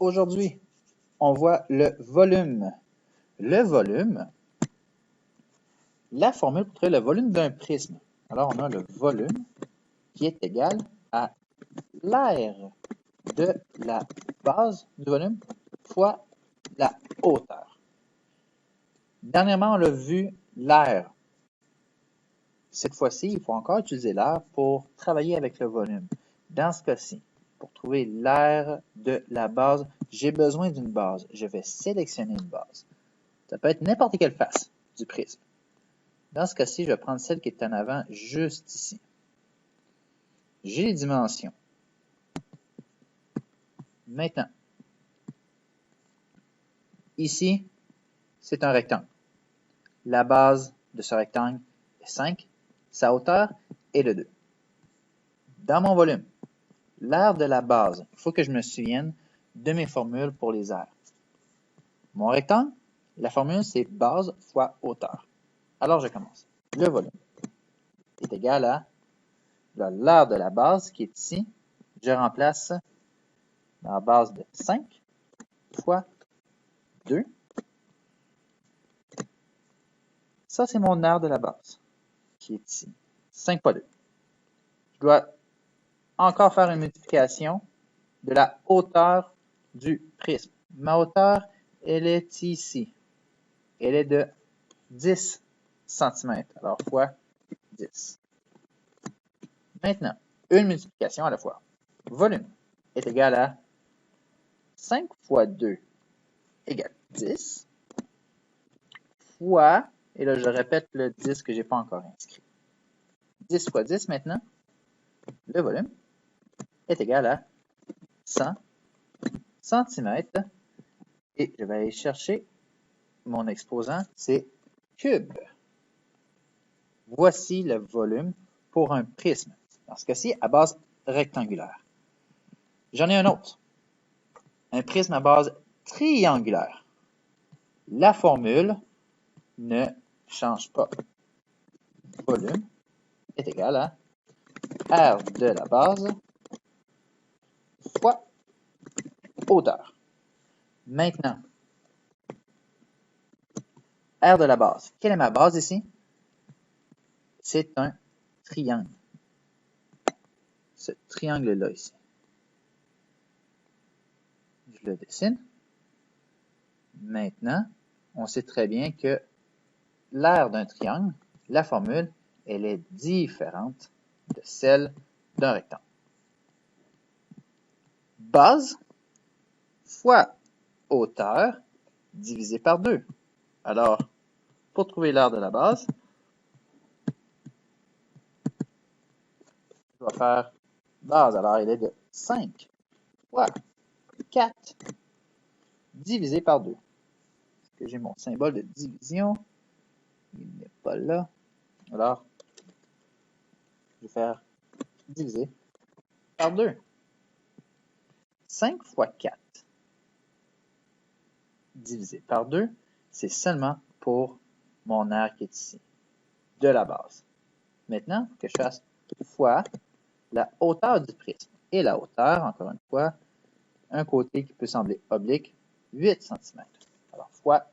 Aujourd'hui, on voit le volume. Le volume, la formule pour trouver le volume d'un prisme. Alors, on a le volume qui est égal à l'aire de la base du volume fois la hauteur. Dernièrement, on a vu l'aire. Cette fois-ci, il faut encore utiliser l'aire pour travailler avec le volume. Dans ce cas-ci, pour trouver l'aire de la base, j'ai besoin d'une base. Je vais sélectionner une base. Ça peut être n'importe quelle face du prisme. Dans ce cas-ci, je vais prendre celle qui est en avant, juste ici. J'ai les dimensions. Maintenant, ici, c'est un rectangle. La base de ce rectangle est 5. Sa hauteur est de 2. Dans mon volume, l'aire de la base, il faut que je me souvienne de mes formules pour les aires. Mon rectangle, la formule, c'est base fois hauteur. Alors, je commence. Le volume est égal à l'aire de la base qui est ici. Je remplace la base de 5 fois 2. Ça, c'est mon aire de la base qui est ici. 5 fois 2. Je dois encore faire une multiplication de la hauteur du prisme. Ma hauteur, elle est ici. Elle est de 10 cm. Alors, fois 10. Maintenant, une multiplication à la fois. Volume est égal à 5 fois 2 égale 10 fois, et là je répète le 10 que je n'ai pas encore inscrit. 10 fois 10 maintenant, le volume est égal à 100 cm. Et je vais aller chercher mon exposant, c'est cube. Voici le volume pour un prisme. Dans ce cas-ci, à base rectangulaire. J'en ai un autre. Un prisme à base triangulaire. La formule ne change pas. Volume est égal à R de la base fois hauteur. Maintenant, R de la base. Quelle est ma base ici? C'est un triangle. Ce triangle-là ici. Je le dessine. Maintenant, on sait très bien que l'aire d'un triangle, la formule, elle est différente de celle d'un rectangle. Base fois hauteur divisé par 2. Alors, pour trouver l'aire de la base, je vais faire base. Alors, elle est de 5 fois 4 divisé par 2. Est-ce que j'ai mon symbole de division? Il n'est pas là. Alors, je vais faire diviser par 2. 5 fois 4 divisé par 2, c'est seulement pour mon aire qui est ici, de la base. Maintenant, il faut que je fasse fois la hauteur du prisme. Et la hauteur, encore une fois, un côté qui peut sembler oblique, 8 cm. Alors, fois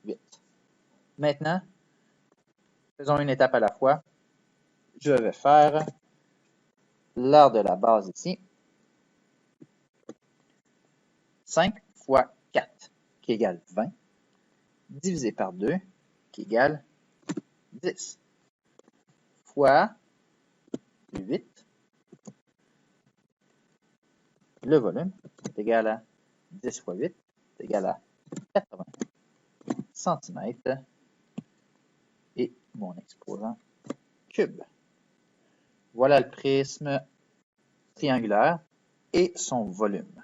8. Maintenant, faisons une étape à la fois. Je vais faire l'aire de la base ici. 5 fois 4, qui égale 20, divisé par 2, qui égale 10, fois 8. Le volume est égal à 10 fois 8, est égal à 80 cm. Et mon exposant cube. Voilà le prisme triangulaire et son volume.